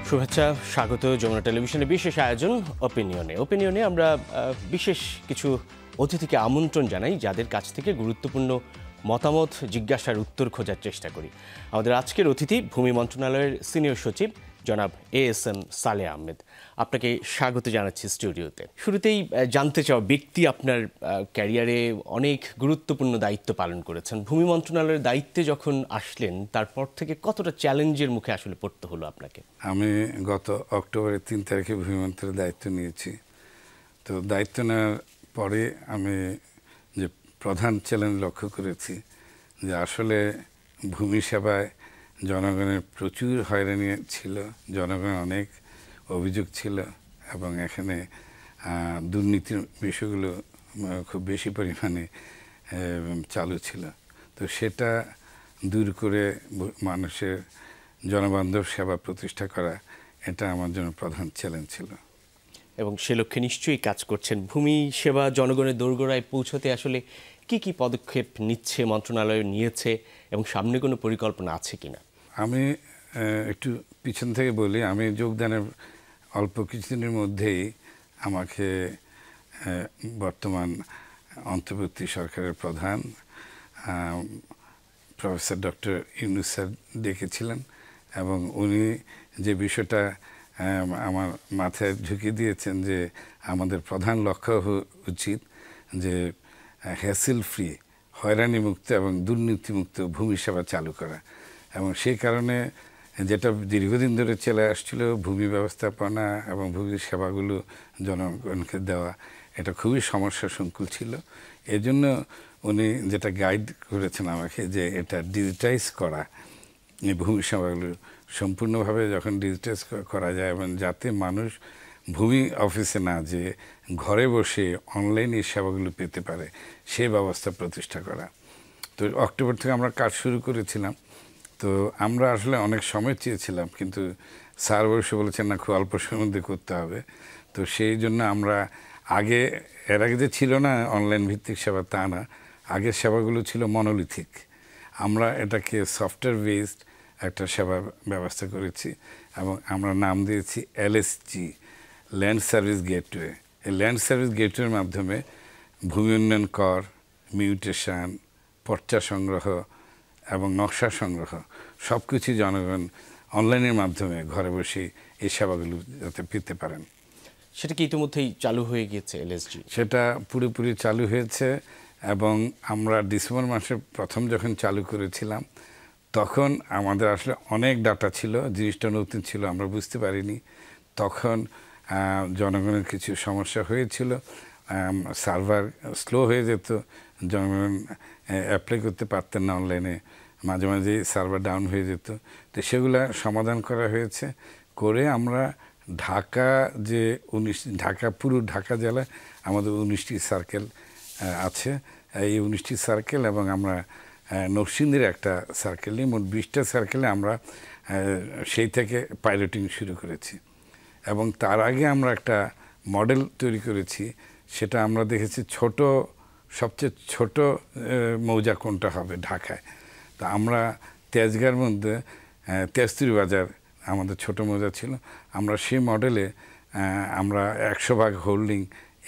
শুভেচ্ছা, স্বাগত যমুনা টেলিভিশনের বিশেষ আয়োজন ওপিনিয়নে আমরা বিশেষ কিছু অতিথিকে আমন্ত্রণ জানাই, যাদের কাছ থেকে গুরুত্বপূর্ণ মতামত, জিজ্ঞাসার উত্তর খোঁজার চেষ্টা করি। আমাদের আজকের অতিথি ভূমি মন্ত্রণালয়ের সিনিয়র সচিব জনাব ASM সালেহ আহমেদ। আপনাকে স্বাগত জানাচ্ছি স্টুডিওতে। শুরুতেই জানতে চাও, ব্যক্তি আপনার ক্যারিয়ারে অনেক গুরুত্বপূর্ণ দায়িত্ব পালন করেছেন। ভূমি মন্ত্রণালয়ের দায়িত্বে যখন আসলেন, তারপর থেকে কতটা চ্যালেঞ্জের মুখে আসলে পড়তে হলো আপনাকে? আমি গত অক্টোবরের 3 তারিখে ভূমি মন্ত্রীর দায়িত্ব নিয়েছি। তো দায়িত্ব নেওয়ার পরে আমি যে প্রধান চ্যালেঞ্জ লক্ষ্য করেছি যে আসলে ভূমি সেবায় জনগণের প্রচুর হয়রানি ছিল, জনগণের অনেক অভিযোগ ছিল এবং এখানে দুর্নীতির বিষয়গুলো খুব বেশি পরিমাণে চালু ছিল। তো সেটা দূর করে মানুষের জনবান্ধব সেবা প্রতিষ্ঠা করা, এটা আমার জন্য প্রধান চ্যালেঞ্জ ছিল। এবং সে লক্ষ্যে নিশ্চয়ই কাজ করছেন। ভূমি সেবা জনগণের দোরগোড়ায় পৌঁছতে আসলে কি পদক্ষেপ নিচ্ছে মন্ত্রণালয়, নিয়েছে এবং সামনে কোনো পরিকল্পনা আছে কিনা? আমি একটু পিছন থেকে বলি। আমি যোগদানের অল্প কিছুদিনের মধ্যেই আমাকে বর্তমান অন্তর্বর্তী সরকারের প্রধান প্রফেসর ডক্টর ইউনূস স্যার ডেকেছিলেন এবং উনি যে বিষয়টা আমার মাথায় ঢুকিয়ে দিয়েছেন যে আমাদের প্রধান লক্ষ্য উচিত যে হ্যাসেল ফ্রি, হয়রানি মুক্ত এবং দুর্নীতিমুক্ত ভূমি সেবা চালু করা। এবং সেই কারণে যেটা দীর্ঘদিন ধরে চলে আসছিল, ভূমি ব্যবস্থাপনা এবং ভূমি সেবাগুলো জনগণকে দেওয়া, এটা খুবই সমস্যা সংকুল ছিল। এজন্য উনি যেটা গাইড করেছেন আমাকে যে এটা ডিজিটাইজ করা, এই ভূমি সেবাগুলো সম্পূর্ণভাবে যখন ডিজিটাইজ করা যায় এবং যাতে মানুষ ভূমি অফিসে না যেয়ে ঘরে বসে অনলাইনে সেবাগুলো পেতে পারে, সে ব্যবস্থা প্রতিষ্ঠা করা। তো অক্টোবর থেকে আমরা কাজ শুরু করেছিলাম। তো আমরা আসলে অনেক সময় চেয়েছিলাম, কিন্তু স্যার বসে বলেছেন না, খুব অল্প সময়ের মধ্যে করতে হবে। তো সেই জন্য আমরা এর আগে যে ছিল না অনলাইন ভিত্তিক সেবা, তা না, আগের সেবাগুলো ছিল মনোলিথিক। আমরা এটাকে সফটওয়্যার বেসড একটা সেবা ব্যবস্থা করেছি এবং আমরা নাম দিয়েছি LSG, ল্যান্ড সার্ভিস গেটওয়ে। এই ল্যান্ড সার্ভিস গেটওয়ের মাধ্যমে ভূমি উন্নয়ন কর, মিউটেশন, পর্চা সংগ্রহ এবং নকশা সংগ্রহ সব কিছু জনগণ অনলাইনের মাধ্যমে ঘরে বসে এই সেবাগুলো যাতে পেতে পারেন। সেটা কি ইতিমধ্যেই চালু হয়ে গিয়েছে LSG? সেটা পুরোপুরি চালু হয়েছে এবং আমরা ডিসেম্বর মাসে প্রথম যখন চালু করেছিলাম, তখন আমাদের আসলে অনেক ডাটা ছিল, জিনিসটা নতুন ছিল, আমরা বুঝতে পারিনি। তখন জনগণের কিছু সমস্যা হয়েছিল, সার্ভার স্লো হয়ে যেত, জনগণ অ্যাপ্লাই করতে পারতেন না অনলাইনে, মাঝে মাঝে সার্ভার ডাউন হয়ে যেত। তো সেগুলো সমাধান করা হয়েছে। করে আমরা পুরো ঢাকা জেলায় আমাদের 19টি সার্কেল আছে। এই 19টি সার্কেল এবং আমরা নরসিংদীর একটা সার্কেল নিয়ে মোট 20টা সার্কেলে আমরা সেই থেকে পাইলটিং শুরু করেছি। এবং তার আগে আমরা একটা মডেল তৈরি করেছি। সেটা আমরা দেখেছি সবচেয়ে ছোট মৌজা কোনটা হবে ঢাকায়। তো আমরা তেজগাঁর মধ্যে তেজতুরি বাজার আমাদের ছোট মৌজা ছিল। আমরা সেই মডেলে আমরা 100 ভাগ হোল্ডিং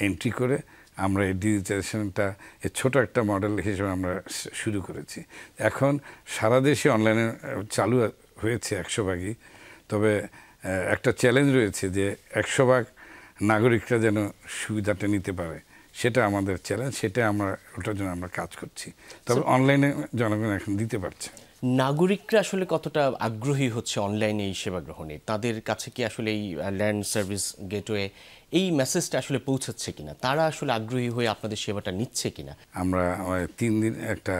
এন্ট্রি করে আমরা এই ডিজিটাইজেশনটা ছোট একটা মডেল হিসেবে আমরা শুরু করেছি। এখন সারা দেশে অনলাইনে চালু হয়েছে 100 ভাগই। তবে একটা চ্যালেঞ্জ রয়েছে যে 100 ভাগ নাগরিকরা যেন সুবিধাটা নিতে পারে, সেটা আমাদের চ্যালেঞ্জ। ওটার জন্য আমরা কাজ করছি। তবে অনলাইনে জনগণ এখন দিতে পারছে। নাগরিকরা আসলে কতটা আগ্রহী হচ্ছে অনলাইনে এই সেবা গ্রহণে? তাদের কাছে কি আসলে এই ল্যান্ড সার্ভিস গেটওয়ে এই মেসেজটা আসলে পৌঁছাচ্ছে কিনা? তারা আসলে আগ্রহী হয়ে আপনাদের সেবাটা নিচ্ছে কিনা? আমরা 3 দিন একটা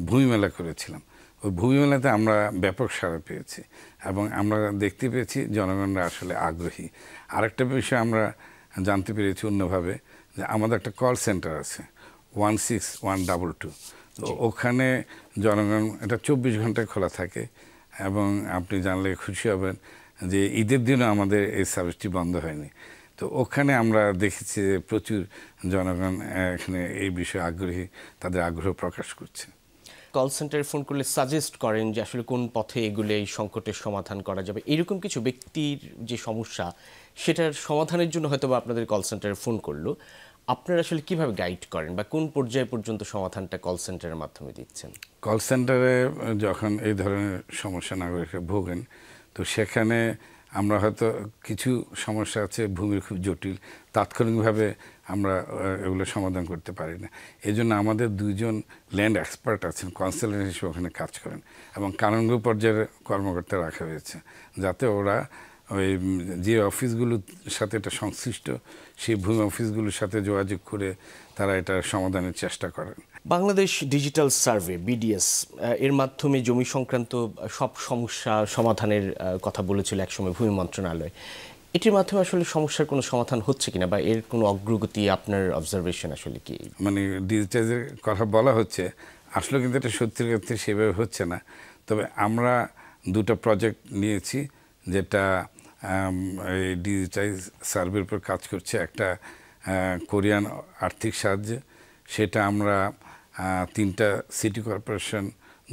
ভূমি মেলা করেছিলাম। ওই ভূমি মেলাতে আমরা ব্যাপক সাড়া পেয়েছি এবং আমরা দেখতে পেয়েছি জনগণরা আসলে আগ্রহী। আরেকটা বিষয় আমরা জানতে পেরেছি অন্যভাবে, যে আমাদের একটা কল সেন্টার আছে 16122। তো ওখানে জনগণ, এটা 24 ঘন্টায় খোলা থাকে এবং আপনি জানলে খুশি হবেন যে ঈদের দিনও আমাদের এই সার্ভিসটি বন্ধ হয়নি। তো ওখানে আমরা দেখেছি প্রচুর জনগণ এখানে এই বিষয়ে আগ্রহী, তাদের আগ্রহ প্রকাশ করছে। কল সেন্টারে ফোন করলে সাজেস্ট করেন যে আসলে কোন পথে এগুলে এই সংকটের সমাধান করা যাবে, এরকম কিছু ব্যক্তির যে সমস্যা সেটার সমাধানের জন্য হয়তো বা আপনাদের কল সেন্টারে ফোন করলো, আপনারা আসলে কিভাবে গাইড করেন বা কোন পর্যায় পর্যন্ত সমাধানটা কল সেন্টারের মাধ্যমে দিচ্ছেন? কল সেন্টারে যখন এই ধরনের সমস্যা নাগরিকরা ভোগেন, তো সেখানে আমরা হয়তো কিছু সমস্যা আছে ভূমির খুব জটিল, তাৎক্ষণিকভাবে আমরা এগুলো সমাধান করতে পারি না। এই জন্য আমাদের দুইজন ল্যান্ড এক্সপার্ট আছেন, কনসালটেন্ট হিসেবে ওখানে কাজ করেন, এবং কানুনগো পর্যায়ের কর্মকর্তা রাখা হয়েছে, যাতে ওরা ওই যে অফিসগুলোর সাথে এটা সংশ্লিষ্ট সেই ভূমি অফিসগুলোর সাথে যোগাযোগ করে তারা এটা সমাধানের চেষ্টা করেন। বাংলাদেশ ডিজিটাল সার্ভে বিডিএস এর মাধ্যমে জমি সংক্রান্ত সব সমস্যা সমাধানের কথা বলেছিল একসময় ভূমি মন্ত্রণালয়। এটির মাধ্যমে আসলে সমস্যার কোনো সমাধান হচ্ছে কিনা বা এর কোনো অগ্রগতি আপনার অবজারভেশন আসলে কি? মানে ডিজিটাইজের কথা বলা হচ্ছে, আসলে কিন্তু এটা সত্যির ক্ষেত্রে সেভাবে হচ্ছে না। তবে আমরা দুটো প্রজেক্ট নিয়েছি যেটা এই ডিজিটাইজ সার্ভের উপর কাজ করছে। একটা কোরিয়ান আর্থিক সাহায্য, সেটা আমরা 3টা সিটি কর্পোরেশন,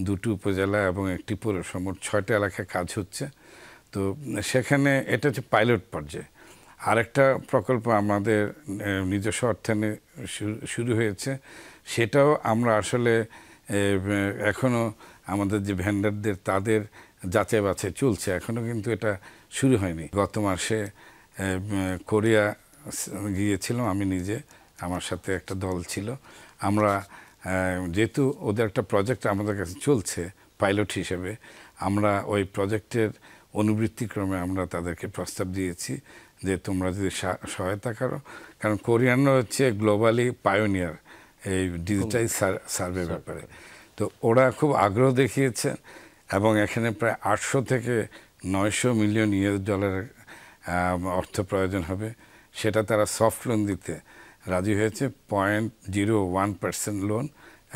2টি উপজেলা এবং 1টি পৌরসভা, মোট 6টা এলাকায় কাজ হচ্ছে। তো সেখানে এটা হচ্ছে পাইলট পর্যায়ে। আরেকটা প্রকল্প আমাদের নিজস্ব অর্থায়নে শুরু হয়েছে, সেটাও আমরা আসলে এখনও আমাদের যে ভেন্ডারদের তাদের যাচাই বাছাই চলছে, এখনও কিন্তু এটা শুরু হয়নি। গত মাসে কোরিয়া গিয়েছিলাম আমি নিজে, আমার সাথে একটা দল ছিল। আমরা যেহেতু ওদের একটা প্রজেক্ট আমাদের কাছে চলছে পাইলট হিসেবে, আমরা ওই প্রজেক্টের অনুবৃত্তিক্রমে আমরা তাদেরকে প্রস্তাব দিয়েছি যে তোমরা যদি সহায়তা করো, কারণ কোরিয়ানরা হচ্ছে গ্লোবালি পায়োনিয়ার এই ডিজিটাইজ সার্ভে ব্যাপারে। তো ওরা খুব আগ্রহ দেখিয়েছে এবং এখানে প্রায় 800 থেকে 900 মিলিয়ন US$ অর্থ প্রয়োজন হবে। সেটা তারা সফট লোন দিতে রাজি হয়েছে, 0.01% লোন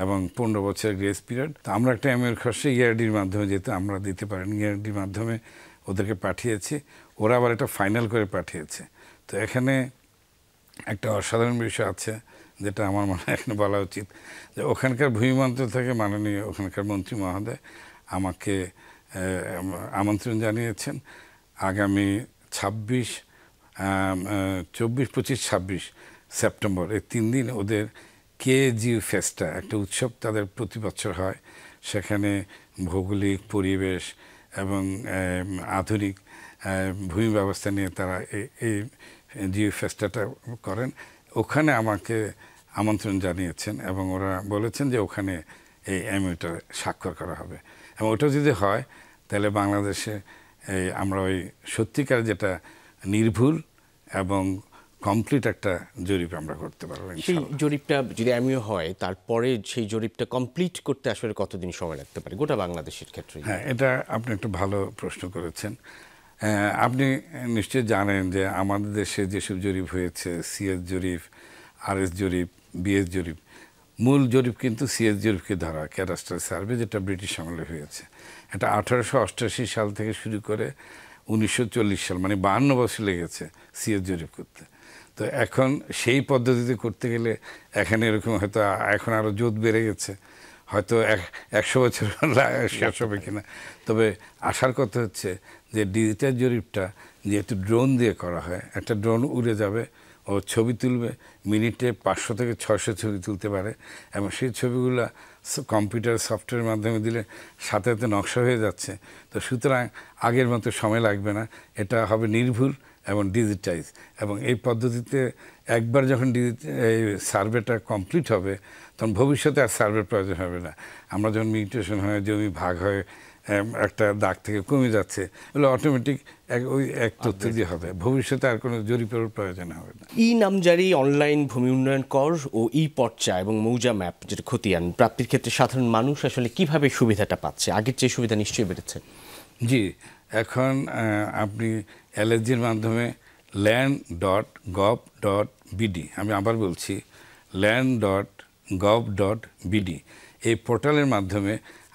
এবং 15 বছরের গ্রেস পিরিয়ড। তো আমরা একটা এমএর খরচে ERDর মাধ্যমে, যেহেতু আমরা দিতে পারিনি, ERDর মাধ্যমে ওদেরকে পাঠিয়েছি। ওরা আবার এটা ফাইনাল করে পাঠিয়েছে। তো এখানে একটা অসাধারণ বিষয় আছে যেটা আমার মনে হয় এখানে বলা উচিত, যে ওখানকার ভূমি মন্ত্রক থেকে মাননীয় ওখানকার মন্ত্রী মহোদয় আমাকে আমন্ত্রণ জানিয়েছেন আগামী 24, 25, 26 সেপ্টেম্বর, এই 3 দিন ওদের KGU ফেস্টা, একটা উৎসব তাদের প্রতি বছর হয়। সেখানে ভৌগোলিক পরিবেশ এবং আধুনিক ভূমি ব্যবস্থা নিয়ে তারা এই জিও ফেস্টাটা করেন। ওখানে আমাকে আমন্ত্রণ জানিয়েছেন এবং ওরা বলেছেন যে ওখানে এই MOUটা স্বাক্ষর করা হবে, এবং ওটা যদি হয় তাহলে বাংলাদেশে আমরা ওই সত্যিকার যেটা নির্ভুল এবং কমপ্লিট একটা জরিপ আমরা করতে পারবো। সেই জরিপটা যদি MOU হয়, তারপরে সেই জরিপটা কমপ্লিট করতে আসলে কতদিন সময় লাগতে পারে গোটা বাংলাদেশের ক্ষেত্রে? হ্যাঁ, এটা আপনি একটা ভালো প্রশ্ন করেছেন। আপনি নিশ্চয়ই জানেন যে আমাদের দেশে যেসব জরিপ হয়েছে, CS জরিপ, RS জরিপ, BS জরিপ, মূল জরিপ কিন্তু CS জরিপকে ধরা, ক্যাডাস্ট্রাল সার্ভে, যেটা ব্রিটিশ আমলে হয়েছে। এটা 1888 সাল থেকে শুরু করে 1940 সাল, মানে 52 বছর লেগেছে CS জরিপ করতে। তো এখন সেই পদ্ধতিতে করতে গেলে এখানে এরকম হয়তো এখন আরও জোট বেড়ে গেছে, হয়তো 100 বছর শেষ হবে কিনা। তবে আশার কথা হচ্ছে যে ডিজিটাল জরিপটা যেহেতু ড্রোন দিয়ে করা হয়, একটা ড্রোন উড়ে যাবে, ও ছবি তুলবে, মিনিটে 500 থেকে 600 ছবি তুলতে পারে, এবং সেই ছবিগুলো কম্পিউটার সফটওয়্যারের মাধ্যমে দিলে সাথে সাথে নকশা হয়ে যাচ্ছে। তো সুতরাং আগের মতো সময় লাগবে না, এটা হবে নির্ভুল এবং ডিজিটাইজ। এবং এই পদ্ধতিতে একবার যখন এই সার্ভেটা কমপ্লিট হবে, তখন ভবিষ্যতে আর সার্ভের প্রয়োজন হবে না। আমরা যখন মিউটেশন হয়, জমি ভাগ হয়, একটা দাগ থেকে কমে যাচ্ছে, এগুলো অটোমেটিক ওই এক তথ্য দিয়ে হবে, ভবিষ্যতে আর কোনো জরিপের প্রয়োজন হবে না। নামজারি, অনলাইন ভূমি উন্নয়ন কর ও পর্চা এবং মৌজা ম্যাপ, যেটা খতিয়ান প্রাপ্তির ক্ষেত্রে সাধারণ মানুষ আসলে কিভাবে সুবিধাটা পাচ্ছে? আগের চেয়ে সুবিধা নিশ্চয়ই বেড়েছে। জি, এখন আপনি LSGর মাধ্যমে land.gov.bd, আমি আবার বলছি land.gov.bd, এই পোর্টালের মাধ্যমে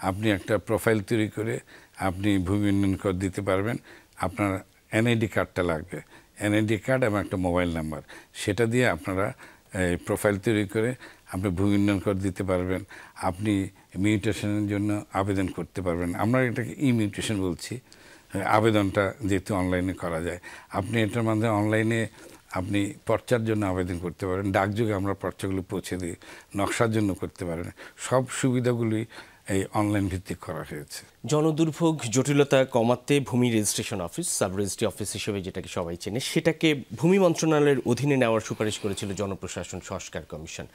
আপনি একটা প্রোফাইল তৈরি করে আপনি ভূমি উন্নয়ন কর দিতে পারবেন। আপনার NID কার্ডটা লাগবে, NID কার্ড এবং একটা মোবাইল নাম্বার, সেটা দিয়ে আপনারা প্রোফাইল তৈরি করে আপনি ভূমি উন্নয়ন কর দিতে পারবেন, আপনি মিউটেশনের জন্য আবেদন করতে পারবেন। আমরা এটাকে মিউটেশন বলছি। আবেদনটা যেহেতু অনলাইনে করা যায়, আপনি এটার মাধ্যমে অনলাইনে আপনি পর্চার জন্য আবেদন করতে পারেন, ডাকযোগে আমরা পর্চাগুলো পৌঁছে দিই, নকশার জন্য করতে পারেন। সব সুবিধাগুলি এই অনলাইন ভিত্তিক করা হয়েছে। জনদুর্ভোগ জটিলতা কমাতে ভূমি registration office, sub registry office হিসেবে যেটাকে সবাই চেনে, সেটাকে ভূমি মন্ত্রণালয়ের অধীনে নেওয়ার সুপারিশ করেছিল জনপ্রশাসন সংস্কার কমিশন।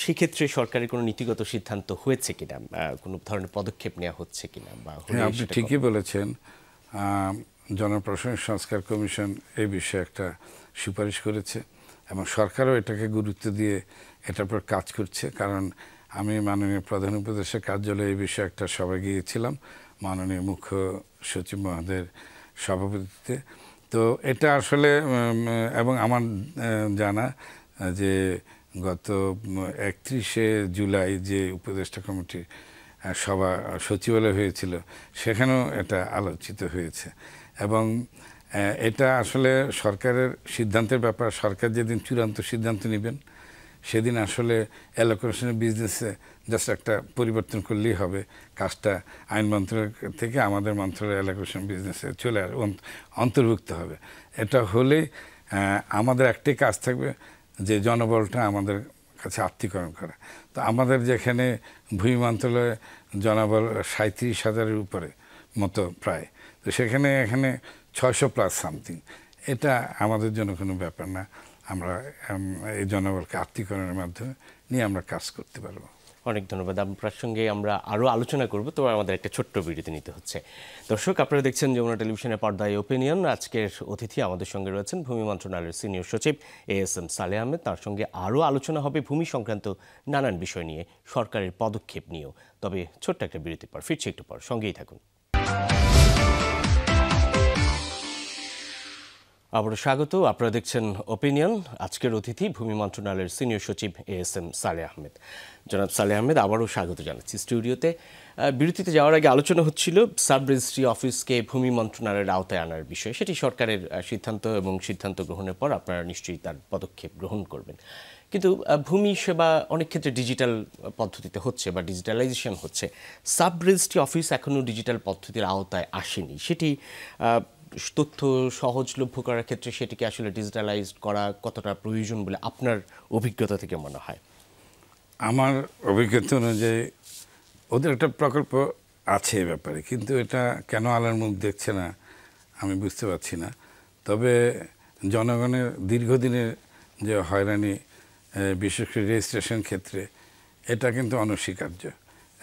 সেক্ষেত্রে সরকারের কোনো নীতিগত সিদ্ধান্ত হয়েছে কিনা, কোনো ধরনের পদক্ষেপ নেওয়া হচ্ছে কিনা? বা আপনি ঠিকই বলেছেন, জনপ্রশাসন সংস্কার কমিশন এই বিষয়ে একটা সুপারিশ করেছে এবং সরকারও এটাকে গুরুত্ব দিয়ে এটার উপর কাজ করছে। কারণ আমি মাননীয় প্রধান উপদেষ্টার কার্যালয়ে এই বিষয়ে একটা সভায় গিয়েছিলাম মাননীয় মুখ্য সচিব মহোদয়ের সভাপতিত্বে। তো এটা আসলে এবং আমার জানা যে গত 31শে জুলাই যে উপদেষ্টা কমিটির সভা সচিবালয় হয়েছিল, সেখানেও এটা আলোচিত হয়েছে। এবং এটা আসলে সরকারের সিদ্ধান্তের ব্যাপার। সরকার যেদিন চূড়ান্ত সিদ্ধান্ত নেবেন সেদিন আসলে অ্যালোকেশনের বিজনেসে জাস্ট একটা পরিবর্তন করলেই হবে। কাজটা আইন মন্ত্রণালয় থেকে আমাদের মন্ত্রণালয় অ্যালোকেশন বিজনেসে চলে অন্তর্ভুক্ত হবে। এটা হলেই আমাদের একটাই কাজ থাকবে, যে জনবলটা আমাদের কাছে আত্মীকরণ করা। তো আমাদের যেখানে ভূমি মন্ত্রণালয়ে জনবল 37,000-এর উপরে মতো প্রায়, তো সেখানে এখানে 600+ সামথিং। এটা আমাদের জন্য কোনো ব্যাপার না। আমরা এই জনবলকে আত্মীকরণের মাধ্যমে নিয়ে আমরা কাজ করতে পারবো। অনেক ধন্যবাদ। আপনার সঙ্গে আমরা আরও আলোচনা করব, তবে আমাদের একটা ছোট্ট বিরতি নিতে হচ্ছে। দর্শক, আপনারা দেখছেন যমুনা টেলিভিশনের পর্দায় ওপিনিয়ন। আজকের অতিথি আমাদের সঙ্গে রয়েছেন ভূমি মন্ত্রণালয়ের সিনিয়র সচিব ASM সালেহ আহমেদ। তার সঙ্গে আরও আলোচনা হবে ভূমি সংক্রান্ত নানান বিষয় নিয়ে, সরকারের পদক্ষেপ নিয়েও। তবে ছোট্ট একটা বিরতির পর ফিরছি একটু পর, সঙ্গেই থাকুন। আবারও স্বাগত। আপনারা দেখছেন ওপিনিয়ন। আজকের অতিথি ভূমি মন্ত্রণালয়ের সিনিয়র সচিব ASM সালেহ আহমেদ। জনাব সালেহ আহমেদ, আবারও স্বাগত জানাচ্ছি স্টুডিওতে। বিরতিতে যাওয়ার আগে আলোচনা হচ্ছিল সাব রেজিস্ট্রি অফিসকে ভূমি মন্ত্রণালয়ের আওতায় আনার বিষয়ে। সেটি সরকারের সিদ্ধান্ত, এবং সিদ্ধান্ত গ্রহণের পর আপনারা নিশ্চয়ই তার পদক্ষেপ গ্রহণ করবেন। কিন্তু ভূমি সেবা অনেক ক্ষেত্রে ডিজিটাল পদ্ধতিতে হচ্ছে বা ডিজিটালাইজেশন হচ্ছে। সাব রেজিস্ট্রি অফিস এখনও ডিজিটাল পদ্ধতির আওতায় আসেনি। সেটি তথ্য সহজলভ্য করার ক্ষেত্রে সেটিকে আসলে ডিজিটালাইজ করা কতটা প্রয়োজন বলে আপনার অভিজ্ঞতা থেকে মনে হয়? আমার অভিজ্ঞতা অনুযায়ী ওদের একটা প্রকল্প আছে এ ব্যাপারে, কিন্তু এটা কেন আলার মুখ দেখছে না আমি বুঝতে পারছি না। তবে জনগণের দীর্ঘদিনের যে হয়রানি, বিশেষ করে রেজিস্ট্রেশন ক্ষেত্রে, এটা কিন্তু অনস্বীকার্য।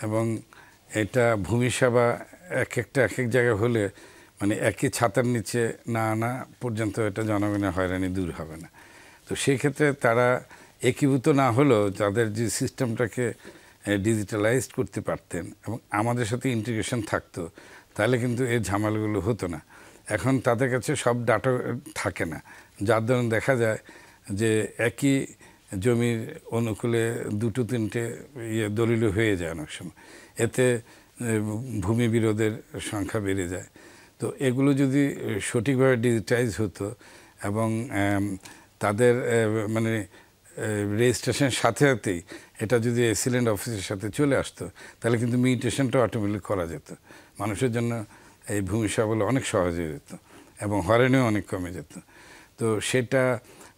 এবং এটা ভূমি সেবা এক এক জায়গায় হলে, মানে একই ছাতার নিচে না আনা পর্যন্ত এটা জনগণের হয়রানি দূর হবে না। তো সেই ক্ষেত্রে তারা একীভূত না হলেও তাদের যে সিস্টেমটাকে ডিজিটালাইজড করতে পারতেন এবং আমাদের সাথে ইন্টিগ্রেশন থাকতো, তাহলে কিন্তু এই ঝামেলাগুলো হতো না। এখন তাদের কাছে সব ডাটা থাকে না, যার ধরুন দেখা যায় যে একই জমির অনুকূলে 2-3টে দলিল হয়ে যায় অনেক সময়। এতে ভূমি বিরোধের সংখ্যা বেড়ে যায়। তো এগুলো যদি সঠিকভাবে ডিজিটাইজ হতো এবং তাদের মানে রেজিস্ট্রেশনের সাথে সাথেই এটা যদি এসিলেন্ট অফিসের সাথে চলে আসতো, তাহলে কিন্তু মিউটেশনটা অটোমেটিক করা যেত। মানুষের জন্য এই ভূমি সেবাগুলো অনেক সহজ হয়ে যেত এবং হয়রানিও অনেক কমে যেত। তো সেটা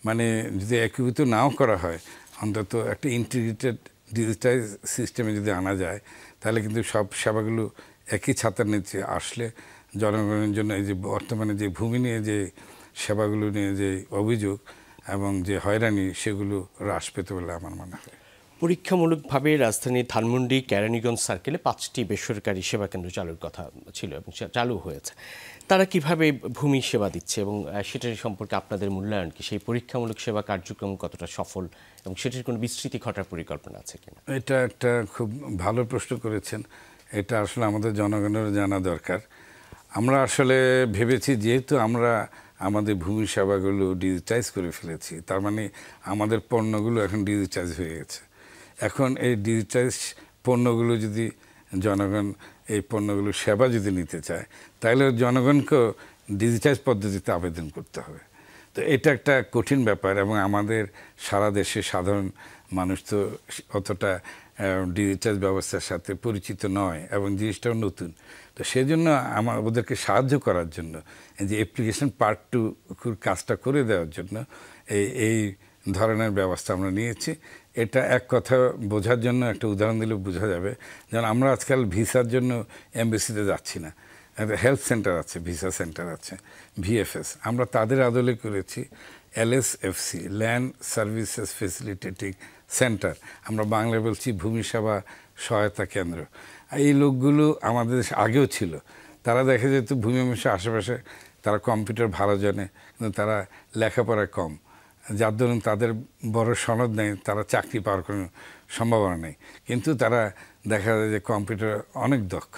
মানে যদি একীভূত নাও করা হয়, অন্তত একটা ইন্টিগ্রেটেড ডিজিটাইজ সিস্টেমে যদি আনা যায়, তাহলে কিন্তু সব সেবাগুলো একই ছাতার নিচে আসলে জনগণের জন্য এই যে বর্তমানে যে ভূমি নিয়ে যে সেবাগুলো নিয়ে যে অভিযোগ এবং যে হয়রানি, সেগুলো হ্রাস পেতে বলে আমার মনে হয়। পরীক্ষামূলকভাবে রাজধানীর ধানমন্ডি কেরানীগঞ্জ সার্কেলে 5টি বেসরকারি সেবাকেন্দ্র চালুর কথা ছিল এবং চালু হয়েছে। তারা কিভাবে ভূমি সেবা দিচ্ছে এবং সেটার সম্পর্কে আপনাদের মূল্যায়ন কি? সেই পরীক্ষামূলক সেবা কার্যক্রম কতটা সফল এবং সেটির কোনো বিস্তৃতি ঘটার পরিকল্পনা আছে কিনা? এটা একটা খুব ভালো প্রশ্ন করেছেন। এটা আসলে আমাদের জনগণের জানা দরকার। আমরা আসলে ভেবেছি, যেহেতু আমরা আমাদের ভূমি সেবাগুলো ডিজিটাইজ করে ফেলেছি, তার মানে আমাদের পণ্যগুলো এখন ডিজিটাইজ হয়ে গেছে। এখন এই ডিজিটাইজ পণ্যগুলো যদি জনগণ এই পণ্যগুলো সেবা যদি নিতে চায়, তাহলে জনগণকেও ডিজিটাইজ পদ্ধতিতে আবেদন করতে হবে। তো এটা একটা কঠিন ব্যাপার এবং আমাদের সারা দেশে সাধারণ মানুষ তো অতটা ডিজিটাল ব্যবস্থার সাথে পরিচিত নয় এবং জিনিসটাও নতুন। তো সেজন্য ওদেরকে সাহায্য করার জন্য যে অ্যাপ্লিকেশন পার্ট 2 কাজটা করে দেওয়ার জন্য এই ধরনের ব্যবস্থা আমরা নিয়েছি। এটা এক কথা বোঝার জন্য একটা উদাহরণ দিলে বোঝা যাবে, যেমন আমরা আজকাল ভিসার জন্য এমবেসিতে যাচ্ছি না, একটা হেলথ সেন্টার আছে, ভিসা সেন্টার আছে, ভিএফএস, আমরা তাদের আদলে করেছি এলএসএফসি, ল্যান্ড সার্ভিসেস ফেসিলিটেটিং সেন্টার, আমরা বাংলায় বলছি ভূমি সেবা সহায়তা কেন্দ্র। এই লোকগুলো আমাদের দেশে আগেও ছিল, তারা দেখা যেত ভূমি অফিসের আশেপাশে, তারা কম্পিউটার ভালো জানে কিন্তু তারা লেখাপড়ায় কম, যার দরুন তাদের বড় সনদ নেই, তারা চাকরি পাওয়ার কোনো সম্ভাবনা নেই, কিন্তু তারা দেখা যায় যে কম্পিউটার অনেক দক্ষ।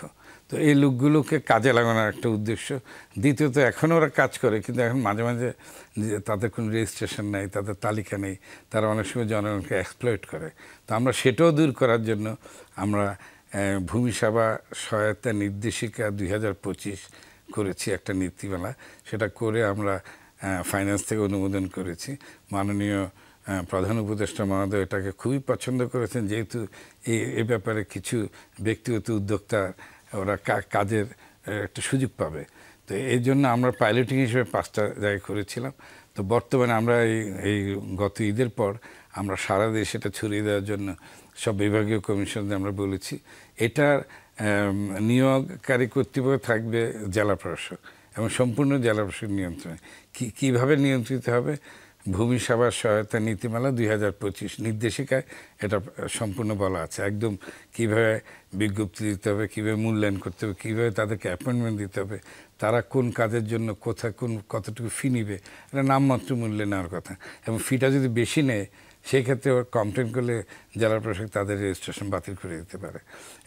তো এই লোকগুলোকে কাজে লাগানোর একটা উদ্দেশ্য। দ্বিতীয়ত এখনও ওরা কাজ করে, কিন্তু এখন মাঝে মাঝে তাদের কোনো রেজিস্ট্রেশন নেই, তাদের তালিকা নেই, তারা অনেক সময় জনগণকে এক্সপ্লয়েট করে। তো আমরা সেটাও দূর করার জন্য আমরা ভূমি সেবা সহায়তা নির্দেশিকা 2025 করেছি, একটা নীতিমালা। সেটা করে আমরা ফাইন্যান্স থেকে অনুমোদন করেছি। মাননীয় প্রধান উপদেষ্টা মহোদয় এটাকে খুবই পছন্দ করেছেন, যেহেতু এই ব্যাপারে কিছু ব্যক্তিগত উদ্যোক্তা ওরা কাজের একটা সুযোগ পাবে। তো এই জন্য আমরা পাইলটিং হিসেবে 5টা জায়গায় করেছিলাম। তো বর্তমানে আমরা এই গত ঈদের পর আমরা সারা দেশে এটা ছড়িয়ে দেওয়ার জন্য সব বিভাগীয় কমিশনদের আমরা বলেছি। এটার নিয়োগকারী কর্তৃপক্ষ থাকবে জেলা প্রশাসক এবং সম্পূর্ণ জেলা প্রশাসক নিয়ন্ত্রণে। কীভাবে নিয়ন্ত্রিত হবে? ভূমি সেবা সহায়তা নীতিমালা 2025 নির্দেশিকায় এটা সম্পূর্ণ বলা আছে, একদম কিভাবে বিজ্ঞপ্তি দিতে হবে, কীভাবে মূল্যায়ন করতে হবে, কীভাবে তাদেরকে অ্যাপয়েন্টমেন্ট দিতে হবে, তারা কোন কাজের জন্য কোথায় কতটুকু ফি নিবে, এটা নামমাত্র মূল্যে নেওয়ার কথা। এবং ফিটা যদি বেশি নেয় সেই ক্ষেত্রে ওর কমপ্লেন করলে জেলা প্রশাসক তাদের রেজিস্ট্রেশন বাতিল করে দিতে পারে।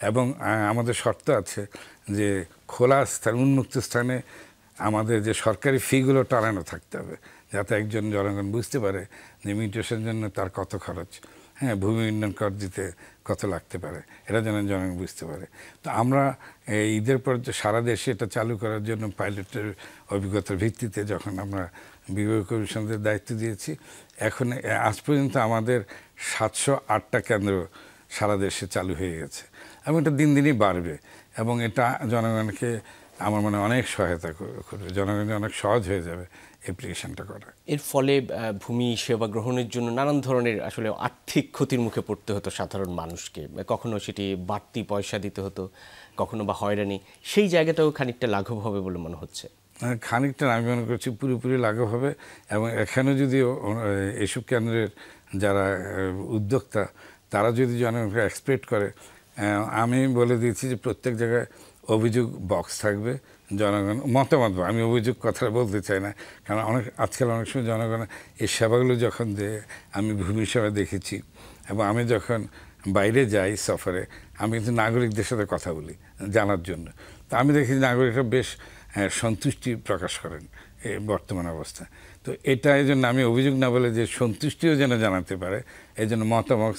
এবং আমাদের শর্ত আছে যে খোলা স্থান, উন্মুক্ত স্থানে আমাদের যে সরকারি ফিগুলো টানানো থাকতে হবে, যাতে একজন জনগণ বুঝতে পারে যে মিউটেশনের জন্য তার কত খরচ, হ্যাঁ, ভূমি উন্নয়ন কর দিতে কত লাগতে পারে, এটা যেন জনগণ বুঝতে পারে। তো আমরা ঈদের পর সারা দেশে এটা চালু করার জন্য পাইলটের অভিজ্ঞতার ভিত্তিতে যখন আমরা বিভাগীয় কমিশনদের দায়িত্ব দিয়েছি, এখন আজ পর্যন্ত আমাদের 708টা কেন্দ্র সারা দেশে চালু হয়ে গেছে এবং এটা দিন দিনই বাড়বে এবং এটা জনগণকে আমার মনে অনেক সহায়তা করবে, জনগণের অনেক সহজ হয়ে যাবে অ্যাপ্লিকেশনটা করা। এর ফলে ভূমি সেবা গ্রহণের জন্য নানান ধরনের আসলে আর্থিক ক্ষতির মুখে পড়তে হতো সাধারণ মানুষকে, কখনো সেটি বাড়তি পয়সা দিতে হতো, কখনো বা হয়রানি, সেই জায়গাটাও খানিকটা লাঘব হবে বলে মনে হচ্ছে। খানিকটা আমি মনে করছি পুরোপুরি লাঘব হবে। এবং এখানে যদি এসব কেন্দ্রের যারা উদ্যোক্তা তারা যদি জনগণকে এক্সপেক্ট করে, আমি বলে দিয়েছি যে প্রত্যেক জায়গায় অভিযোগ বক্স থাকবে, জনগণ মতামত, আমি অভিযোগ কথাটা বলতে চাই না, কারণ আজকাল অনেক সময় জনগণ এই সেবাগুলো যখন দেয়, আমি ভূমি সেবা দেখেছি এবং আমি যখন বাইরে যাই সফরে, আমি কিন্তু নাগরিকদের সাথে কথা বলি জানার জন্য। তো আমি দেখি নাগরিকরা বেশ সন্তুষ্টি প্রকাশ করেন এই বর্তমান অবস্থা। তো এটা এই জন্য আমি অভিযোগ না বলে যে সন্তুষ্টিও যেন জানাতে পারে, এই জন্য মতামত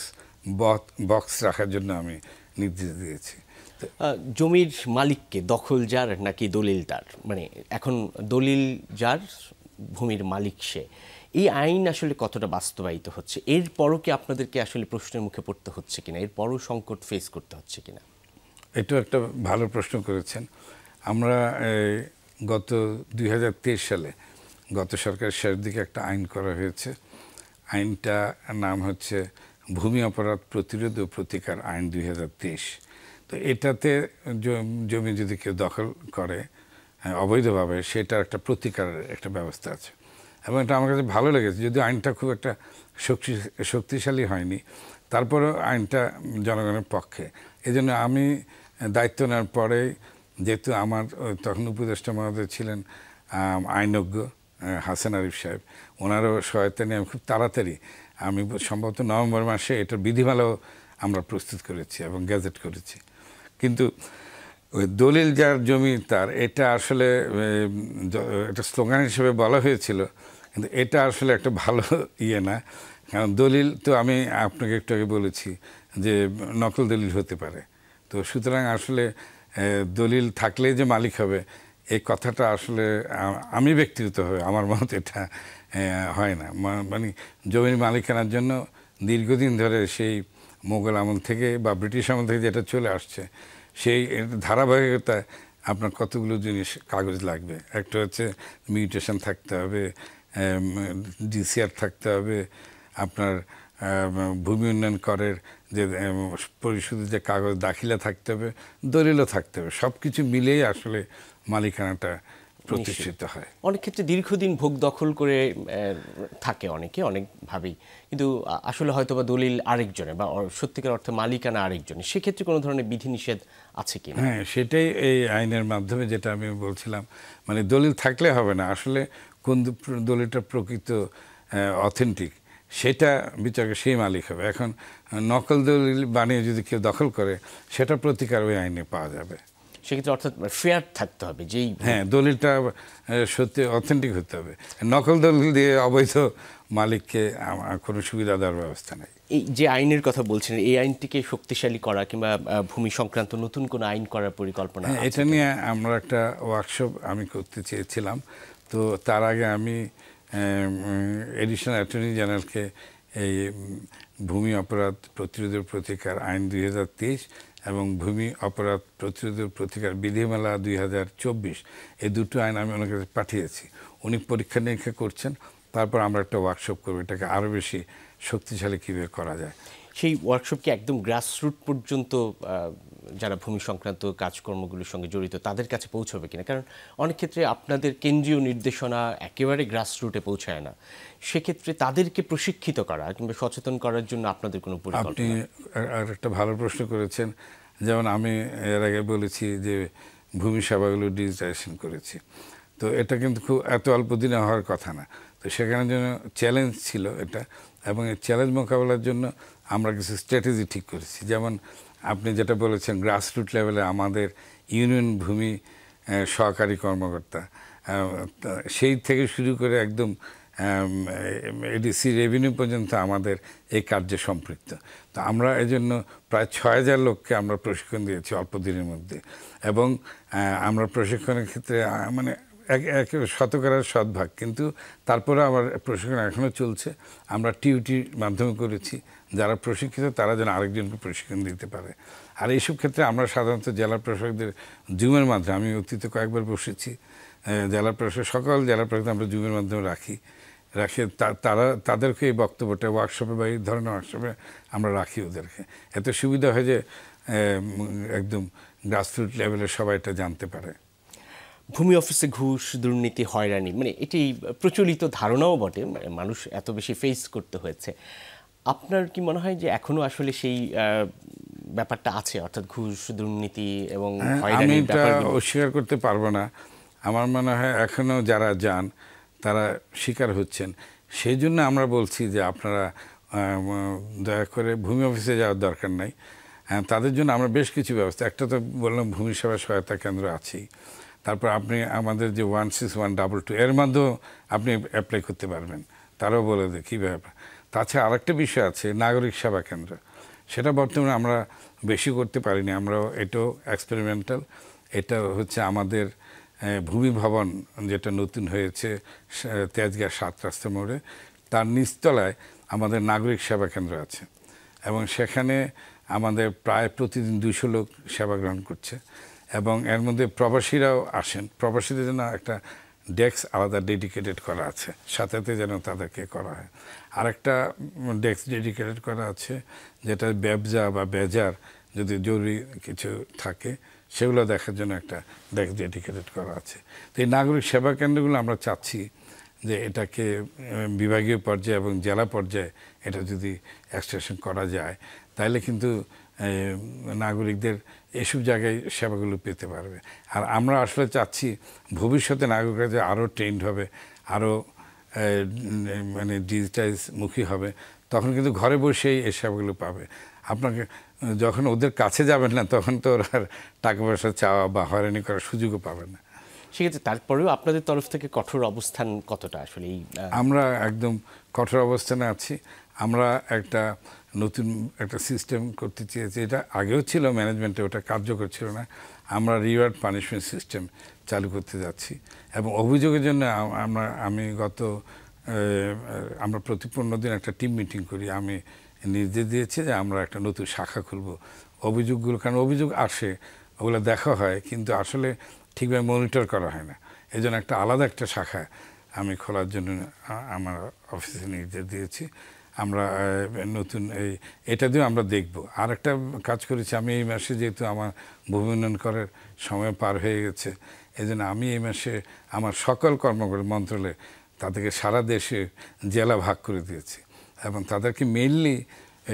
বক্স রাখার জন্য আমি নির্দেশ দিয়েছি। জমির মালিককে দখল যার নাকি দলিল তার, মানে এখন দলিল যার, ভূমির মালিক সে, এই আইন আসলে কতটা বাস্তবায়িত হচ্ছে? এরপরও কি আপনাদেরকে আসলে প্রশ্নের মুখে পড়তে হচ্ছে কিনা, এরপরও সংকট ফেস করতে হচ্ছে কিনা? এটাও একটা ভালো প্রশ্ন করেছেন। আমরা গত 2023 সালে গত সরকারের শেষ দিকে একটা আইন করা হয়েছে। আইনটা নাম হচ্ছে ভূমি অপরাধ প্রতিরোধ ও প্রতিকার আইন 2023। তো এটাতে জমি যদি কেউ দখল করে অবৈধভাবে, সেটার একটা প্রতিকারের একটা ব্যবস্থা আছে এবং এটা আমার কাছে ভালো লেগেছে। যদিও আইনটা খুব একটা শক্তিশালী হয়নি, তারপরেও আইনটা জনগণের পক্ষে। এই জন্য আমি দায়িত্ব নেওয়ার পরে, যেহেতু আমার তখন উপদেষ্টা মহোদয় ছিলেন আইনজ্ঞ হাসান আরিফ সাহেব, ওনারও সহায়তা নিয়ে আমি খুব তাড়াতাড়ি, আমি সম্ভবত নভেম্বর মাসে এটার বিধিমালাও আমরা প্রস্তুত করেছি এবং গ্যাজেট করেছি। কিন্তু ওই দলিল যার জমি তার, এটা আসলে একটা স্লোগান হিসেবে বলা হয়েছিল, কিন্তু এটা আসলে একটা ভালো না। কারণ দলিল তো আমি আপনাকে একটু আগে বলেছি যে নকল দলিল হতে পারে। তো সুতরাং আসলে দলিল থাকলেই যে মালিক হবে এই কথাটা আসলে আমি ব্যক্তিগতভাবে আমার মত এটা হয় না। মানে জমির মালিকানার জন্য দীর্ঘদিন ধরে সেই মোগল আমল থেকে বা ব্রিটিশ আমল থেকে যেটা চলে আসছে, সেই ধারাবাহিকতায় আপনার কতগুলো জিনিস কাগজ লাগবে। একটা হচ্ছে মিউটেশন থাকতে হবে, ডিসিআর থাকতে হবে, আপনার ভূমি উন্নয়ন করের যে পরিশোধের যে কাগজ দাখিলা থাকতে হবে, দলিলও থাকতে হবে। সব কিছু মিলেই আসলে মালিকানাটা প্রতিষ্ঠিত হয়। অনেক ক্ষেত্রে দীর্ঘদিন ভোগ দখল করে থাকে অনেকে অনেকভাবেই, কিন্তু আসলে হয়তো বা দলিল আরেকজনের বা সত্যিকার অর্থে মালিকানা আরেকজনের, সেক্ষেত্রে কোনো ধরনের বিধিনিষেধ আছে কি? হ্যাঁ, সেটাই এই আইনের মাধ্যমে যেটা আমি বলছিলাম, মানে দলিল থাকলে হবে না, আসলে কোন দলিলটা প্রকৃত অথেন্টিক সেটা বিচারকে সেই মালিক হবে। এখন নকল দলিল বানিয়ে যদি কেউ দখল করে, সেটা প্রতিকার ওই আইনে পাওয়া যাবে। সেক্ষেত্রে অর্থাৎ ফেয়ার থাকতে হবে, যেই হ্যাঁ, দলিলটা সত্যি অথেন্টিক হতে হবে। নকল দলিল দিয়ে অবৈধ মালিককে কোনো সুবিধা দেওয়ার ব্যবস্থা নেই। এই যে আইনের কথা বলছেন, এই আইনটিকে শক্তিশালী করা কিংবা ভূমি সংক্রান্ত নতুন কোনো আইন করার পরিকল্পনা? হ্যাঁ, এটা নিয়ে আমরা একটা ওয়ার্কশপ আমি করতে চেয়েছিলাম। তো তার আগে আমি এডিশনাল অ্যাটর্নি জেনারেলকে এই ভূমি অপরাধ প্রতিরোধের প্রতিকার আইন 2023 এবং ভূমি অপরাধ প্রতিরোধের প্রতিকার বিধিমালা 2024, এই দুটো আইন আমি ওনার কাছে পাঠিয়েছি। উনি পরীক্ষা নিরীক্ষা করছেন, তারপর আমরা একটা ওয়ার্কশপ করবো এটাকে আরও বেশি শক্তিশালী কীভাবে করা যায়। সেই ওয়ার্কশপ কি একদম গ্রাসরুট পর্যন্ত যারা ভূমি সংক্রান্ত কাজকর্মগুলোর সঙ্গে জড়িত তাদের কাছে পৌঁছবে কিনা? কারণ অনেক ক্ষেত্রে আপনাদের কেন্দ্রীয় নির্দেশনা একেবারে গ্রাসরুটে পৌঁছায় না, সেক্ষেত্রে তাদেরকে প্রশিক্ষিত করা কিংবা সচেতন করার জন্য আপনাদের কোনো পরিকল্পনা? আপনি আর একটা ভালো প্রশ্ন করেছেন। যেমন আমি এর আগে বলেছি যে ভূমি সেবাগুলো ডিজিটাইজেশন করেছি, তো এটা কিন্তু খুব এত অল্প দিনে হওয়ার কথা না। তো সেখানের জন্য চ্যালেঞ্জ ছিল এটা, এবং এই চ্যালেঞ্জ মোকাবেলার জন্য আমরা কিছু স্ট্র্যাটেজি ঠিক করেছি। যেমন আপনি যেটা বলেছেন, গ্রাসরুট লেভেলে আমাদের ইউনিয়ন ভূমি সহকারী কর্মকর্তা, সেই থেকে শুরু করে একদম এডিসি রেভিনিউ পর্যন্ত আমাদের এই কার্যে সম্পৃক্ত। তো আমরা এই জন্য প্রায় 6000 লোককে আমরা প্রশিক্ষণ দিয়েছি অল্প দিনের মধ্যে। এবং আমরা প্রশিক্ষণের ক্ষেত্রে মানে একেবারে শতকরার শতভাগ, কিন্তু তারপরে আমার প্রশিক্ষণ এখনও চলছে। আমরা টিউটির মাধ্যমে করেছি, যারা প্রশিক্ষিত তারা যেন আরেকজনকে প্রশিক্ষণ দিতে পারে। আর এইসব ক্ষেত্রে আমরা সাধারণত জেলা প্রশাসকদের জুমের মাধ্যমে, আমি অতীতে কয়েকবার বসেছি জেলা প্রশাসক, সকল জেলা প্রশাসক আমরা জুমের মাধ্যমে রাখি তাদেরকে এই বক্তব্যটা ওয়ার্কশপে বা এই ধরনের ওয়ার্কশপে আমরা রাখি ওদেরকে। এত সুবিধা হয় যে একদম গ্রাসরুট লেভেলে সবাই এটা জানতে পারে। ভূমি অফিসে ঘুষ, দুর্নীতি, হয়রানি, মানে এটি প্রচলিত ধারণাও বটে, মানুষ এত বেশি ফেস করতে হয়েছে। আপনার কি মনে হয় যে এখনো আসলে সেই ব্যাপারটা আছে, অর্থাৎ ঘুষ, দুর্নীতি এবং আমি এটা অস্বীকার করতে পারবো না। আমার মনে হয় এখনো যারা যান তারা শিকার হচ্ছেন। সেই জন্য আমরা বলছি যে আপনারা দয়া করে ভূমি অফিসে যাওয়ার দরকার নাই। তাদের জন্য আমরা বেশ কিছু ব্যবস্থা, একটা তো বললাম ভূমি সেবা সহায়তা কেন্দ্র আছেই, তারপর আপনি আমাদের যে 16122 এর মাধ্যমেও আপনি অ্যাপ্লাই করতে পারবেন, তারাও বলে দেয় কীভাবে। তাছাড়া আরেকটা বিষয় আছে নাগরিক সেবা কেন্দ্র, সেটা বর্তমানে আমরা বেশি করতে পারিনি, আমরা এটাও এক্সপেরিমেন্টাল। এটা হচ্ছে আমাদের ভূমি ভবন যেটা নতুন হয়েছে তেজগাঁ 7 রাস্তা মোড়ে, তার নিচতলায় আমাদের নাগরিক সেবা কেন্দ্র আছে, এবং সেখানে আমাদের প্রায় প্রতিদিন 200 লোক সেবা গ্রহণ করছে। এবং এর মধ্যে প্রবাসীরাও আসেন, প্রবাসীদের জন্য একটা ডেস্ক আলাদা ডেডিকেটেড করা আছে, সাথে যেন তাদেরকে করা হয়। আরেকটা ডেস্ক ডেডিকেটেড করা আছে যেটা ব্যবসা বা বেজার যদি জরুরি কিছু থাকে সেগুলো দেখার জন্য একটা ডেস্ক ডেডিকেটেড করা আছে। তো এই নাগরিক সেবা কেন্দ্রগুলো আমরা চাচ্ছি যে এটাকে বিভাগীয় পর্যায়ে এবং জেলা পর্যায়ে এটা যদি এক্সটেনশন করা যায়, তাহলে কিন্তু নাগরিকদের এসব জায়গায় সেবাগুলো পেতে পারবে। আর আমরা আসলে চাচ্ছি ভবিষ্যতে নাগরিকরা যে আরও ট্রেন্ড হবে, আরও মানে ডিজিটাইজ মুখী হবে, তখন কিন্তু ঘরে বসেই এই সেবাগুলো পাবে। আপনাকে যখন ওদের কাছে যাবেন না, তখন তো ওরা টাকা পয়সা চাওয়া বা হয়রানি করার সুযোগও পাবে না। সেক্ষেত্রে তারপরেও আপনাদের তরফ থেকে কঠোর অবস্থান কতটা আসলে? আমরা একদম কঠোর অবস্থানে আছি। আমরা একটা নতুন একটা সিস্টেম করতে চেয়েছি, এটা আগেও ছিল ম্যানেজমেন্টে, ওটা কার্যকর ছিল না। আমরা রিওয়ার্ড পানিশমেন্ট সিস্টেম চালু করতে যাচ্ছি, এবং অভিযোগের জন্য আমরা প্রতি 15 দিন একটা টিম মিটিং করি। আমি নির্দেশ দিয়েছি যে আমরা একটা নতুন শাখা খুলব অভিযোগগুলো, কারণ অভিযোগ আসে, ওগুলো দেখা হয় কিন্তু আসলে ঠিকভাবে মনিটর করা হয় না। এই জন্য আলাদা একটা শাখা আমি খোলার জন্য আমার অফিসে নির্দেশ দিয়েছি। আমরা নতুন এটা দিয়ে আমরা দেখব। আর একটা কাজ করেছি আমি এই মাসে, যেহেতু আমার ভূমি উন্নয়ন করার সময় পার হয়ে গেছে, এই জন্য আমি এই মাসে আমার সকল কর্মকর্তা মন্ত্রণালয়ে তাদেরকে সারা দেশে জেলা ভাগ করে দিয়েছি এবং তাদেরকে মেইনলি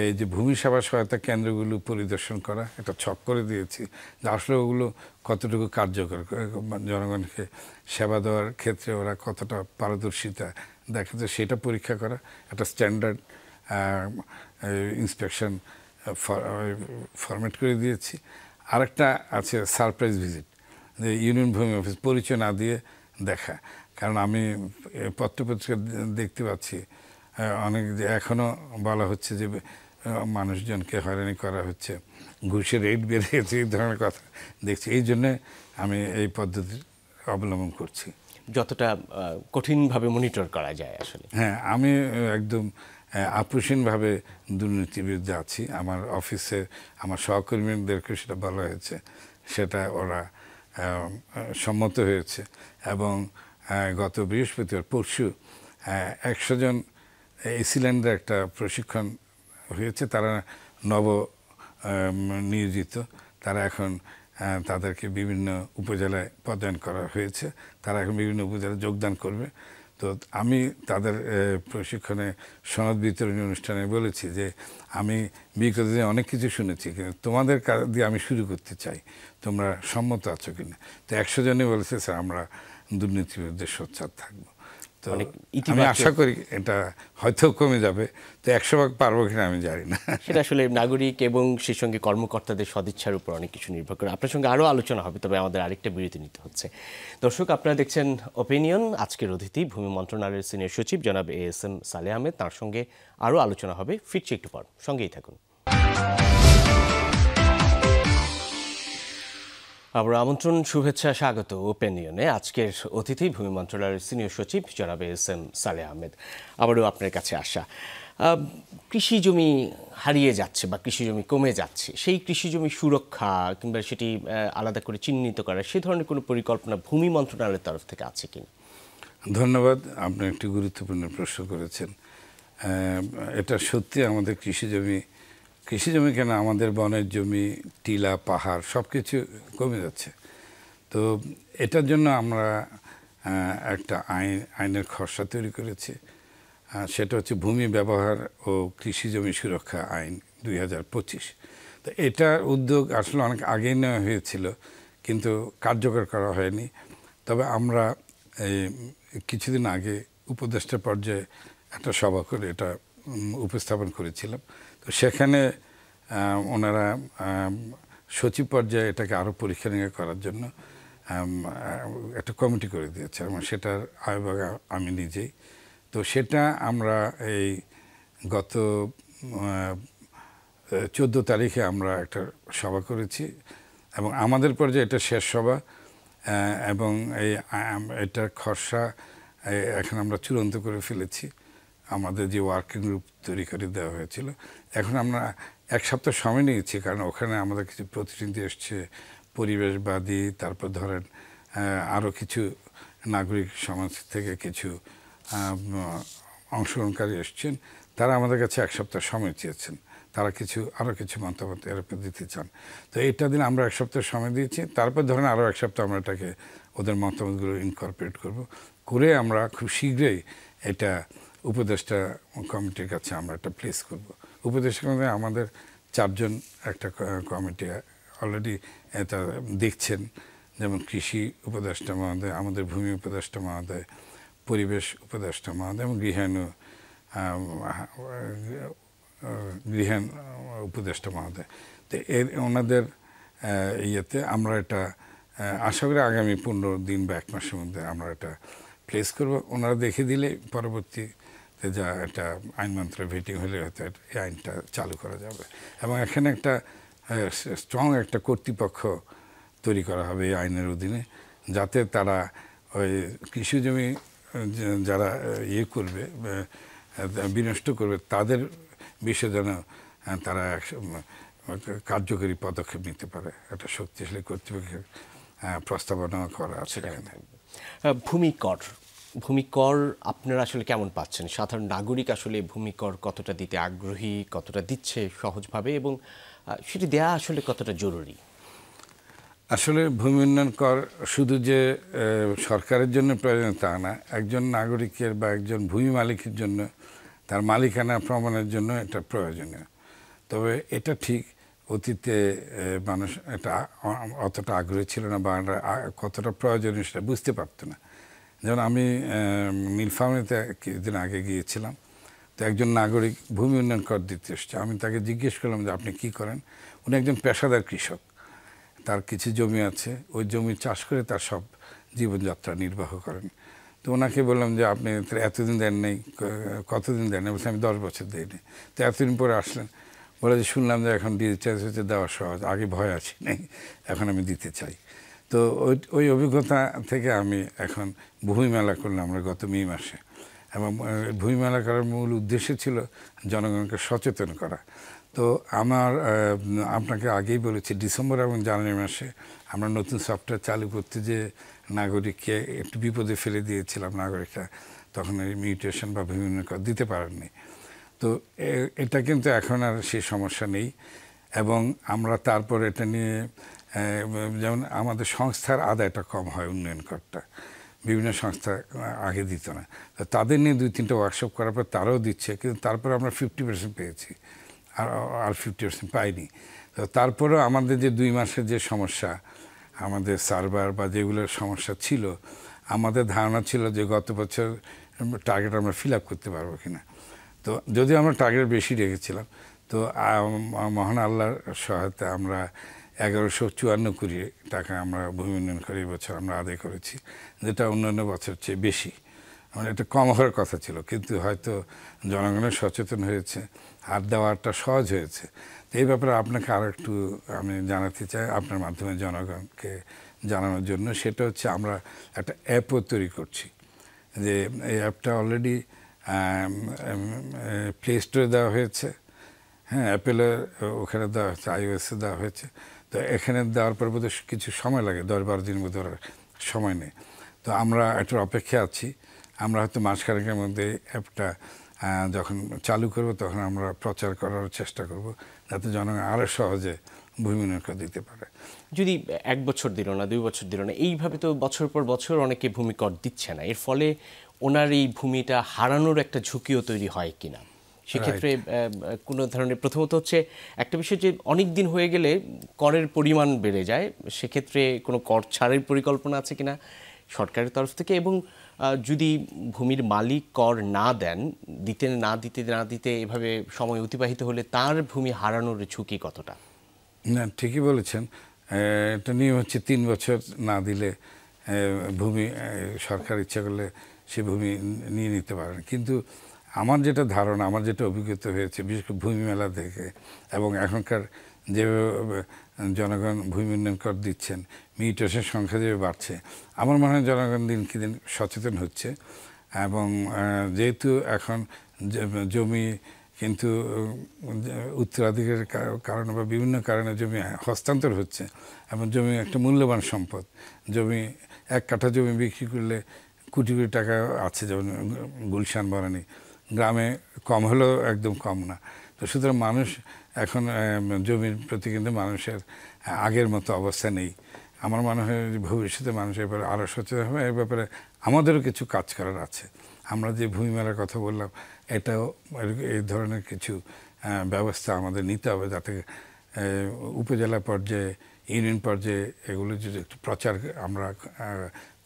এই যে ভূমি সেবা সহায়তা কেন্দ্রগুলো পরিদর্শন করা একটা ছক করে দিয়েছি, যে আসলে ওগুলো কতটুকু কার্যকর, জনগণকে সেবা দেওয়ার ক্ষেত্রে ওরা কতটা পারদর্শিতা দেখাচ্ছে সেটা পরীক্ষা করা, একটা স্ট্যান্ডার্ড ইন্সপেকশন ফরম্যাট করে দিয়েছি। আরেকটা আছে সারপ্রাইজ ভিজিট, যে ইউনিয়ন ভূমি অফিস পরিচয় না দিয়ে দেখা। কারণ আমি পত্রপত্রিকা দেখতে পাচ্ছি অনেক যে এখনও বলা হচ্ছে যে মানুষজনকে হয়রানি করা হচ্ছে, ঘুষের রেট বেড়ে গেছে, এই ধরনের কথা দেখছি। এই জন্যে আমি এই পদ্ধতি অবলম্বন করছি, যতটা কঠিনভাবে মনিটর করা যায় আসলে। হ্যাঁ, আমি একদম আপোষহীনভাবে দুর্নীতির বিরুদ্ধে আছি। আমার অফিসে আমার সহকর্মীদেরকে সেটা বলা হয়েছে, সেটা ওরা সম্মত হয়েছে এবং গত বৃহস্পতিবার পরশু 100 জন এসিল্যান্ডের একটা প্রশিক্ষণ হয়েছে, তারা নব নিয়োজিত, তারা এখন তাদেরকে বিভিন্ন উপজেলায় পদায়ন করা হয়েছে, তারা এখন বিভিন্ন উপজেলায় যোগদান করবে। তো আমি তাদের প্রশিক্ষণে সনদ বিতরণী অনুষ্ঠানে বলেছি যে আমি বিগত দিনে অনেক কিছু শুনেছি, কিন্তু তোমাদের দিয়ে আমি শুরু করতে চাই, তোমরা সম্মত আছো কিনা। তো 100 জনই বলেছে স্যার আমরা দুর্নীতির বিরুদ্ধে সোচ্চার থাকবো। তো আমি আশা করি এটা হয়তো কমে যাবে, তো 100% পারবো কিনা আমি জানি না। সেটা আসলে নাগরিক এবং সেই সঙ্গে কর্মকর্তাদের সদিচ্ছার উপর অনেক কিছু নির্ভর করে। আপনার সঙ্গে আরও আলোচনা হবে, তবে আমাদের আরেকটা বিরতি নিতে হচ্ছে। দর্শক, আপনারা দেখছেন ওপিনিয়ন। আজকের অতিথি ভূমি মন্ত্রণালয়ের সিনিয়র সচিব জনাব ASM সালেহ আহমেদ, তার সঙ্গে আরও আলোচনা হবে। ফিরছি একটু পর, সঙ্গেই থাকুন। আবার আমন্ত্রণ, শুভেচ্ছা, স্বাগত ওপিনিয়নে। আজকের অতিথি ভূমি মন্ত্রণালয়ের সিনিয়র সচিব জনাব ASM সালেহ আহমেদ। আবারও আপনার কাছে আসা, কৃষি জমি হারিয়ে যাচ্ছে বা কৃষি জমি কমে যাচ্ছে, সেই কৃষি জমি সুরক্ষা কিংবা সেটি আলাদা করে চিহ্নিত করা, সে ধরনের কোনো পরিকল্পনা ভূমি মন্ত্রণালয়ের তরফ থেকে আছে কিনা? ধন্যবাদ, আপনি একটি গুরুত্বপূর্ণ প্রশ্ন করেছেন। এটা সত্যি, আমাদের কৃষি জমি কেন, আমাদের বনের জমি, টিলা, পাহাড় সব কিছু কমে যাচ্ছে। তো এটার জন্য আমরা একটা আইনের খসড়া তৈরি করেছি, সেটা হচ্ছে ভূমি ব্যবহার ও কৃষি জমি সুরক্ষা আইন 2025। তো এটার উদ্যোগ আসলে অনেক আগেই নেওয়া হয়েছিল, কিন্তু কার্যকর করা হয়নি। তবে আমরা এই কিছুদিন আগে উপদেষ্টা পর্যায়ে একটা সভা করে এটা উপস্থাপন করেছিলাম। তো সেখানে ওনারা সচিব পর্যায়ে এটাকে আরও পরীক্ষা নিরীক্ষা করার জন্য একটা কমিটি করে দিয়েছে এবং সেটার আহ্বায়ক আমি নিজেই। তো সেটা আমরা এই গত 14 তারিখে আমরা একটা সভা করেছি এবং আমাদের পর্যায়ে এটা শেষ সভা, এবং এটার খসড়া এখন আমরা চূড়ান্ত করে ফেলেছি। আমাদের যে ওয়ার্কিং গ্রুপ তৈরি করে দেওয়া হয়েছিল, এখন আমরা 1 সপ্তাহ সময় নিয়েছি, কারণ ওখানে আমাদের কিছু প্রতিনিধি এসছে, পরিবেশবাদী, তারপর ধরেন আরও কিছু নাগরিক সমাজ থেকে কিছু অংশগ্রহণকারী এসছেন, তারা আমাদের কাছে 1 সপ্তাহ সময় চেয়েছেন, তারা আরও কিছু মতামত এর উপর দিতে চান। তো এটা দিন আমরা 1 সপ্তাহ সময় দিয়েছি, তারপর ধরেন আরও 1 সপ্তাহ আমরা এটাকে ওদের মতামতগুলো ইনকর্পোরেট করে আমরা খুব শীঘ্রই এটা উপদেষ্টা কমিটির কাছে আমরা একটা প্লেস করব। উপদেষ্টা কমিটি আমাদের 4 জন একটা কমিটি অলরেডি এটা দেখছেন, যেমন কৃষি উপদেষ্টা মহোদয়, আমাদের ভূমি উপদেষ্টা মহোদয়, পরিবেশ উপদেষ্টা মহোদয় এবং গৃহায়ণ উপদেষ্টা মহোদয়। তো ওনাদের ইয়েতে আমরা এটা আশা করি আগামী 15 দিন বা 1 মাসের মধ্যে আমরা এটা প্লেস করব। ওনারা দেখে দিলে পরবর্তীতে যা একটা আইন মন্ত্রণালয় মিটিং হলে হয়তো এই আইনটা চালু করা যাবে এবং এখানে একটা স্ট্রং একটা কর্তৃপক্ষ তৈরি করা হবে এই আইনের অধীনে, যাতে তারা ওই কৃষি জমি যারা করবে, বিনষ্ট করবে, তাদের বিষয়ে যেন তারা কার্যকরী পদক্ষেপ নিতে পারে, একটা শক্তিশালী কর্তৃপক্ষের প্রস্তাবনা করা আছে এখানে। ভূমিকর আপনারা আসলে কেমন পাচ্ছেন? সাধারণ নাগরিক আসলে ভূমিকর কতটা দিতে আগ্রহী, কতটা দিচ্ছে সহজভাবে, এবং সেটি দেয়া আসলে কতটা জরুরি? আসলে ভূমি উন্নয়ন কর শুধু যে সরকারের জন্য প্রয়োজন তা না, একজন নাগরিকের বা একজন ভূমি মালিকের জন্য, তার মালিকানা প্রমাণের জন্য এটা প্রয়োজনীয়। তবে এটা ঠিক অতীতে মানুষ এটা অতটা আগ্রহী ছিল না বা কতটা প্রয়োজনীয় সেটা বুঝতে পারতো না। যেমন আমি নীলফামারীতে কিছুদিন আগে গিয়েছিলাম, তো একজন নাগরিক ভূমি উন্নয়ন কর দিতে এসছে। আমি তাকে জিজ্ঞেস করলাম যে আপনি কি করেন? উনি একজন পেশাদার কৃষক, তার কিছু জমি আছে, ওই জমি চাষ করে তার সব জীবনযাত্রা নির্বাহ করেন। তো ওনাকে বললাম যে আপনি এতদিন দেন নেই, কতদিন দেন? বলছে আমি 10 বছর দিইনি। তো এতদিন পরে আসলেন, বলে যে শুনলাম যে এখন ডিজিটাল হচ্ছে দেওয়া সহজ, আগে ভয় আছি নেই, এখন আমি দিতে চাই। তো ওই অভিজ্ঞতা থেকে আমি এখন ভূমি মেলা করলাম আমরা গত মে মাসে, এবং ভূমি মেলা করার মূল উদ্দেশ্য ছিল জনগণকে সচেতন করা। তো আপনাকে আগেই বলেছি, ডিসেম্বর এবং জানুয়ারি মাসে আমরা নতুন সফটওয়্যার চালু করতে যে নাগরিককে একটু বিপদে ফেলে দিয়েছিলাম, নাগরিকরা তখন এই মিউটেশন বা ভূমি উন্নয়ন কর দিতে পারেননি। তো এটা কিন্তু এখন আর সেই সমস্যা নেই, এবং আমরা তারপর এটা নিয়ে যেমন আমাদের সংস্থার আদায়টা কম হয় উন্নয়ন করটা, বিভিন্ন সংস্থা আগে দিত না, তো তাদের নিয়ে 2-3টা ওয়ার্কশপ করার পর তারাও দিচ্ছে, কিন্তু তারপরে আমরা 50% পেয়েছি, আর 50% পাইনি। তো তারপরেও আমাদের যে 2 মাসের যে সমস্যা, আমাদের সার্ভার বা যেগুলোর সমস্যা ছিল, আমাদের ধারণা ছিল যে গত বছর টার্গেট আমরা ফিল আপ করতে পারবো কিনা। তো যদিও আমরা টার্গেট বেশি রেখেছিলাম, তো মহান আল্লাহর সহায়তায় আমরা 1154 কোটি টাকা আমরা ভূমি উন্নয়ন করে এবছর আমরা আদায় করেছি, যেটা অন্যান্য বছর চেয়ে বেশি। মানে এটা কম হওয়ার কথা ছিল, কিন্তু হয়তো জনগণের সচেতন হয়েছে আর দেওয়াটা সহজ হয়েছে। তো এই ব্যাপারে আপনাকে আরও একটু আমি জানাতে চাই আপনার মাধ্যমে জনগণকে জানানোর জন্য। সেটা হচ্ছে আমরা একটা অ্যাপও তৈরি করছি, যে এই অ্যাপটা অলরেডি প্লে স্টোরে দেওয়া হয়েছে, হ্যাঁ, অ্যাপেলের ওখানে দেওয়া হয়েছে, iOS-এ দেওয়া হয়েছে। তো এখানে দেওয়ার পর বোধহয় কিছু সময় লাগে, 10-12 দিন মধ্যে সময় নেই। তো আমরা একটু অপেক্ষা আছি, আমরা হয়তো মাসখানেকের মধ্যে অ্যাপটা যখন চালু করব তখন আমরা প্রচার করার চেষ্টা করব, যাতে জনগণ আরও সহজে ভূমি উন্নয়ন কর দিতে পারে। যদি 1 বছর দিল না, 2 বছর দিল না, এইভাবে তো বছর পর বছর অনেকে ভূমি কর দিচ্ছে না, এর ফলে ওনার এই ভূমিটা হারানোর একটা ঝুঁকিও তৈরি হয় কিনা? সেক্ষেত্রে কোনো ধরনের, প্রথমত হচ্ছে একটা বিষয় যে অনেক দিন হয়ে গেলে করের পরিমাণ বেড়ে যায়, সেক্ষেত্রে কোনো কর ছাড়ের পরিকল্পনা আছে কিনা সরকারের তরফ থেকে? এবং যদি ভূমির মালিক কর না দেন, না দিতে এভাবে সময় অতিবাহিত হলে তার ভূমি হারানোর ঝুঁকি কতটা? না, ঠিকই বলেছেন। এটা নিয়ম হচ্ছে 3 বছর না দিলে ভূমি সরকার ইচ্ছা করলে সে ভূমি নিয়ে নিতে পারেন। কিন্তু আমার যেটা ধারণা, আমার যেটা অভিজ্ঞতা হয়েছে, বিশেষ করে ভূমি মেলা থেকে, এবং এখনকার যেভাবে জনগণ ভূমি উন্নয়ন কর দিচ্ছেন, মিউটেশনের সংখ্যা যেভাবে বাড়ছে, আমার মনে হয় জনগণ দিনকে দিন সচেতন হচ্ছে। এবং যেহেতু এখন জমি কিন্তু উত্তরাধিকারের কারণে বা বিভিন্ন কারণে জমি হস্তান্তর হচ্ছে, এবং জমি একটা মূল্যবান সম্পদ। জমি 1 কাঠা জমি বিক্রি করলে কোটি কোটি টাকা আছে, যেমন গুলশান, বনানী গ্রামে কম হলেও একদম কম না। তো সুতরাং মানুষ এখন জমির প্রতি কিন্তু মানুষের আগের মতো অবস্থা নেই। আমার মনে হয় ভবিষ্যতে মানুষ এর ব্যাপারে আরও সচেতন হবে। এর ব্যাপারে আমাদেরও কিছু কাজ করার আছে। আমরা যে ভূমি মেলার কথা বললাম, এটাও এই ধরনের কিছু ব্যবস্থা আমাদের নিতে হবে, যাতে উপজেলা পর্যায়ে, ইউনিয়ন পর্যায়ে এগুলো যদি একটু প্রচার আমরা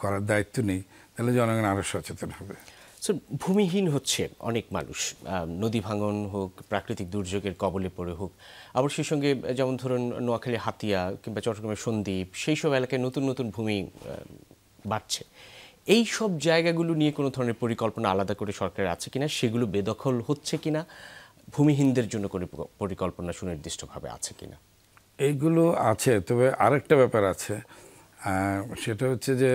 করার দায়িত্ব নেই, তাহলে জনগণ আরও সচেতন হবে। ভূমিহীন হচ্ছে অনেক মানুষ, নদী ভাঙন হোক, প্রাকৃতিক দুর্যোগের কবলে পড়ে হোক, আবার সেই সঙ্গে যেমন ধরুন নোয়াখালী হাতিয়া কিংবা চট্টগ্রামের সন্দ্বীপ, সেই সব এলাকায় নতুন নতুন ভূমি বাড়ছে। এই সব জায়গাগুলো নিয়ে কোনো ধরনের পরিকল্পনা আলাদা করে সরকারের আছে কিনা, সেগুলো বেদখল হচ্ছে কিনা, ভূমিহীনদের জন্য কোনো পরিকল্পনা সুনির্দিষ্টভাবে আছে কিনা? এইগুলো আছে, তবে আরেকটা ব্যাপার আছে, সেটা হচ্ছে যে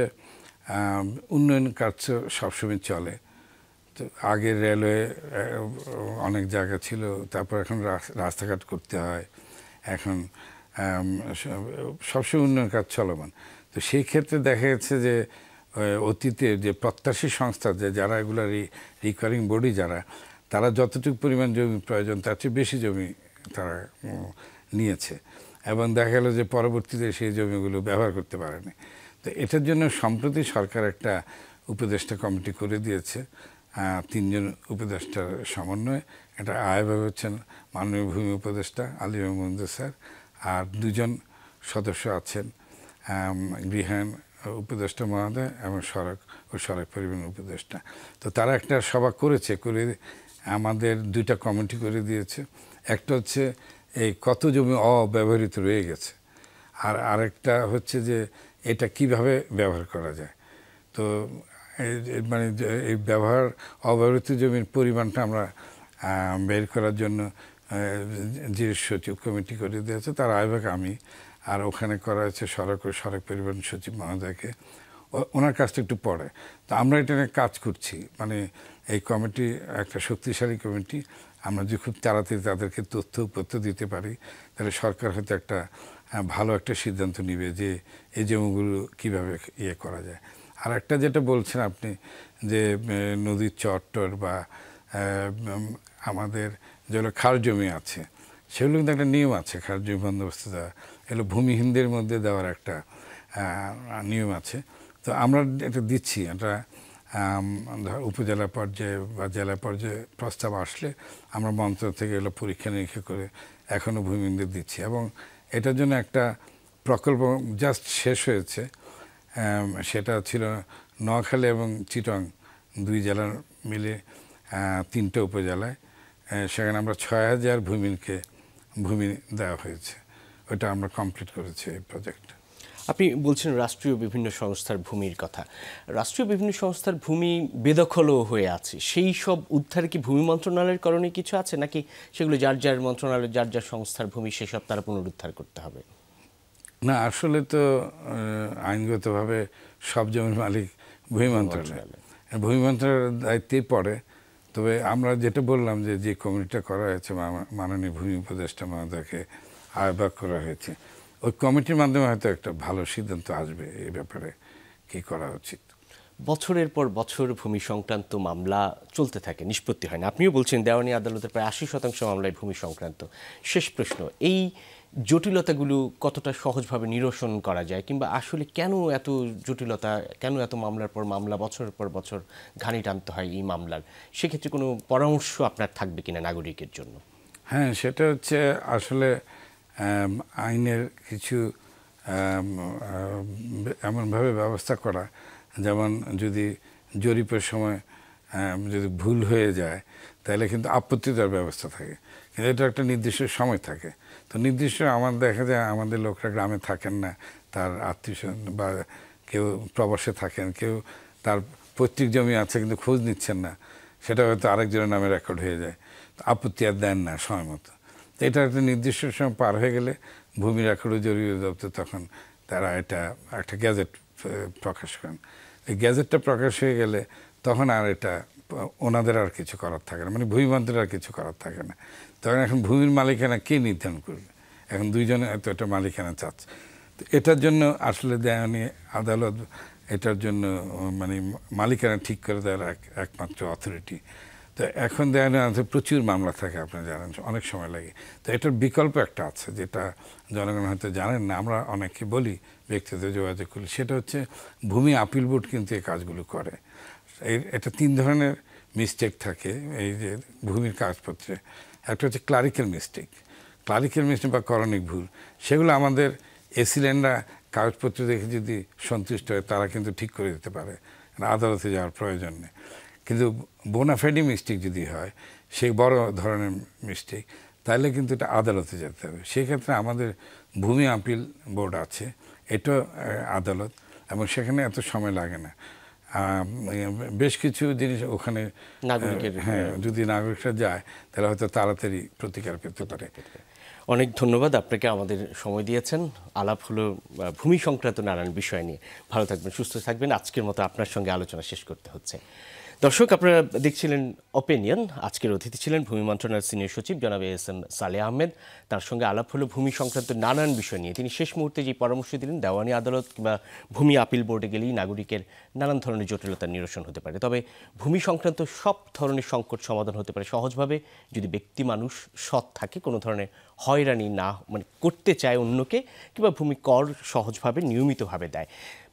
উন্নয়ন কাজ সবসময় চলে, তো আগের রেলওয়ে অনেক জায়গা ছিল, তারপর এখন রাস্তাঘাট করতে হয়, এখন সবসময় উন্নয়ন কাজ চলমান। তো সেই ক্ষেত্রে দেখা যাচ্ছে যে অতীতে যে প্রত্যাশী সংস্থা যারা এগুলো রিকারিং বডি যারা, তারা যতটুকু পরিমাণ জমি প্রয়োজন তার চেয়ে বেশি জমি তারা নিয়েছে, এবং দেখা গেল যে পরবর্তীতে সেই জমিগুলো ব্যবহার করতে পারেনি। তো এটার জন্য সম্প্রতি সরকার একটা উপদেষ্টা কমিটি করে দিয়েছে, 3 জন উপদেষ্টার সমন্বয়ে। এটা আহ্বায়ক হচ্ছেন মাননীয় ভূমি উপদেষ্টা আলী মাহমুদ স্যার, আর 2 জন সদস্য আছেন গৃহায়ণ উপদেষ্টা মহোদয় এবং সড়ক ও সড়ক পরিবহন উপদেষ্টা। তো তারা একটা সভা করেছে, করে আমাদের 2টা কমিটি করে দিয়েছে। একটা হচ্ছে এই কত জমি অব্যবহৃত রয়ে গেছে, আর আরেকটা হচ্ছে যে এটা কিভাবে ব্যবহার করা যায়। তো মানে এই অব্যবহৃত জমির পরিমাণটা আমরা বের করার জন্য যে সচিব কমিটি করে দিয়েছে, তার আহ্বায়ক আমি, আর ওখানে করা হয়েছে সড়ক ও সড়ক পরিবহন সচিব মহোদয়কে। ওনার কাজটা একটু পড়ে। তো আমরা এটা নিয়ে কাজ করছি, মানে এই কমিটি একটা শক্তিশালী কমিটি। আমরা যদি খুব তাড়াতাড়ি তাদেরকে তথ্য দিতে পারি, তাহলে সরকার হয়তো একটা ভালো একটা সিদ্ধান্ত নিবে যে এই জমিগুলো কীভাবে করা যায়। আর একটা যেটা বলছেন আপনি যে নদীর চর বা আমাদের যেগুলো খাল জমি আছে, সেগুলো কিন্তু একটা নিয়ম আছে। খাল জমি বন্দোবস্ত দেওয়া, এগুলো ভূমিহীনদের মধ্যে দেওয়ার একটা নিয়ম আছে। তো আমরা এটা দিচ্ছি, এটা উপজেলা পর্যায়ে বা জেলা পর্যায়ে প্রস্তাব আসলে আমরা মন্ত্রণালয় থেকে এগুলো পরীক্ষা নিরীক্ষা করে এখনও ভূমিহীনদের দিচ্ছি। এবং এটার জন্য একটা প্রকল্প জাস্ট শেষ হয়েছে, সেটা ছিল নোয়াখালী এবং চিটং 2 জেলার মিলে 3টে উপজেলায়। সেখানে আমরা 6000 ভূমি দেওয়া হয়েছে, ওটা আমরা কমপ্লিট করেছি এই প্রজেক্ট। আপনি বলছেন রাষ্ট্রীয় বিভিন্ন সংস্থার ভূমির কথা। রাষ্ট্রীয় বিভিন্ন সংস্থার ভূমি বেদখলও হয়ে আছে, সেই সব উদ্ধারে কি ভূমি মন্ত্রণালয়ের করণীয় কিছু আছে, নাকি সেগুলো যার যার মন্ত্রণালয় যার যার সংস্থার ভূমি সেসব তারা পুনরুদ্ধার করতে হবে? না, আসলে তো আইনগতভাবে সব জমির মালিক ভূমি মন্ত্রণালয়, ভূমি মন্ত্রণালয়ের দায়িত্বেই পড়ে। তবে আমরা যেটা বললাম যে কমিটিটা করা হয়েছে, মাননীয় ভূমি উপদেষ্টা মহোদয়কে আহ্বায়ক করা হয়েছে, ওই কমিটির মাধ্যমে হয়তো একটা ভালো সিদ্ধান্ত আসবে এই ব্যাপারে কি করা উচিত। বছরের পর বছর ভূমি সংক্রান্ত মামলা চলতে থাকে, নিষ্পত্তি হয় না। আপনিও বলছেন দেওয়ানি আদালতের প্রায় 80% মামলায় ভূমি সংক্রান্ত। শেষ প্রশ্ন, এই জটিলতাগুলো কতটা সহজভাবে নিরসন করা যায়, কিংবা আসলে কেন এত জটিলতা, কেন এত মামলার পর মামলা বছরের পর বছর ঘানি টানতে হয় এই মামলার? সেক্ষেত্রে কোনো পরামর্শ আপনার থাকবে কিনা নাগরিকের জন্য? হ্যাঁ, সেটা হচ্ছে আসলে আইনের কিছু এমনভাবে ব্যবস্থা করা, যেমন যদি জরিপের সময় যদি ভুল হয়ে যায় তাহলে কিন্তু আপত্তি দেওয়ার ব্যবস্থা থাকে, কিন্তু এটা একটা নির্দিষ্ট সময় থাকে। তো নির্দিষ্ট আমার দেখা যায় আমাদের লোকরা গ্রামে থাকেন না, তার আত্মীয়স্বজন বা কেউ প্রবাসে থাকেন, কেউ তার পৈতৃক জমি আছে কিন্তু খোঁজ নিচ্ছেন না, সেটা হয়তো আরেকজনের নামে রেকর্ড হয়ে যায়, আপত্তি আর দেন না সময় মতো। তো এটা একটা নির্দিষ্ট সময় পার হয়ে গেলে ভূমি রেকর্ড জরুরি দপ্তর তখন তারা এটা একটা গ্যাজেট প্রকাশ করেন। এই গ্যাজেটটা প্রকাশ হয়ে গেলে তখন আর এটা ওনাদের আর কিছু করার থাকে না, মানে ভূমি মন্ত্রীর আর কিছু করার থাকে না। তখন এখন ভূমির মালিকানা কে নির্ধারণ করবে? এখন 2 জনে হয়তো একটা মালিকানা চাচ্ছে। তো এটার জন্য আসলে দেওয়ানি আদালত এটার জন্য মানে মালিকানা ঠিক করে দেওয়ার একমাত্র অথরিটি। তো এখন দেওয়ানি আদালতে প্রচুর মামলা থাকে, আপনারা জানেন, অনেক সময় লাগে। তো এটার বিকল্প একটা আছে যেটা জনগণ হয়তো জানেন না, আমরা অনেককে বলি, ব্যক্তিগত যোগাযোগ করি, সেটা হচ্ছে ভূমি আপিল বোর্ড কিন্তু এই কাজগুলো করে। এটা 3 ধরনের মিস্টেক থাকে এই যে ভূমির কাগজপত্রে। একটা হচ্ছে ক্লারিক্যাল মিস্টেক বা করণিক ভুল, সেগুলো আমাদের এসিল্যান্ডরা কাগজপত্র দেখে যদি সন্তুষ্ট হয় তারা কিন্তু ঠিক করে দিতে পারে, আদালতে যাওয়ার প্রয়োজন নেই। কিন্তু বোনাফাইডি মিস্টেক যদি হয়, সেই বড় ধরনের মিস্টেক, তাহলে কিন্তু এটা আদালতে যেতে হবে। সেক্ষেত্রে আমাদের ভূমি আপিল বোর্ড আছে, এটা আদালত, এবং সেখানে এত সময় লাগে না। বেশ কিছু জিনিস ওখানে হ্যাঁ, যদি নাগরিকরা যায় তাহলে হয়তো তাড়াতাড়ি প্রতিকার পেতে পারে। অনেক ধন্যবাদ আপনাকে, আমাদের সময় দিয়েছেন। আলাপ হলো ভূমি সংক্রান্ত নানান বিষয় নিয়ে। ভালো থাকবেন, সুস্থ থাকবেন। আজকের মতো আপনার সঙ্গে আলোচনা শেষ করতে হচ্ছে। দর্শক, আপনারা দেখছিলেন ওপিনিয়ন। আজকের অতিথি ছিলেন ভূমি মন্ত্রণালয়ের সিনিয়র সচিব জনাব এস এম সালেহ আহমেদ। তার সঙ্গে আলাপ হলো ভূমি সংক্রান্ত নানান বিষয় নিয়ে। তিনি শেষ মুহূর্তে যে পরামর্শ দিলেন, দেওয়ানি আদালত কিংবা ভূমি আপিল বোর্ডে গেলেই নাগরিকের নানান ধরনের জটিলতার নিরসন হতে পারে। তবে ভূমি সংক্রান্ত সব ধরনের সংকট সমাধান হতে পারে সহজভাবে যদি ব্যক্তি মানুষ সৎ থাকে, কোনো ধরনের হয়রানি না করতে চায় অন্যকে, কিংবা ভূমি কর সহজভাবে নিয়মিতভাবে দেয়।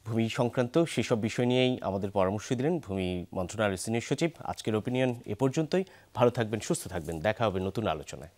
ভূমি সংক্রান্ত সেসব বিষয় নিয়েই আমাদের পরামর্শ দিলেন ভূমি মন্ত্রণালয়ের সিনিয়র সচিব। আজকের ওপিনিয়ন এ পর্যন্তই। ভালো থাকবেন, সুস্থ থাকবেন, দেখা হবে নতুন আলোচনায়।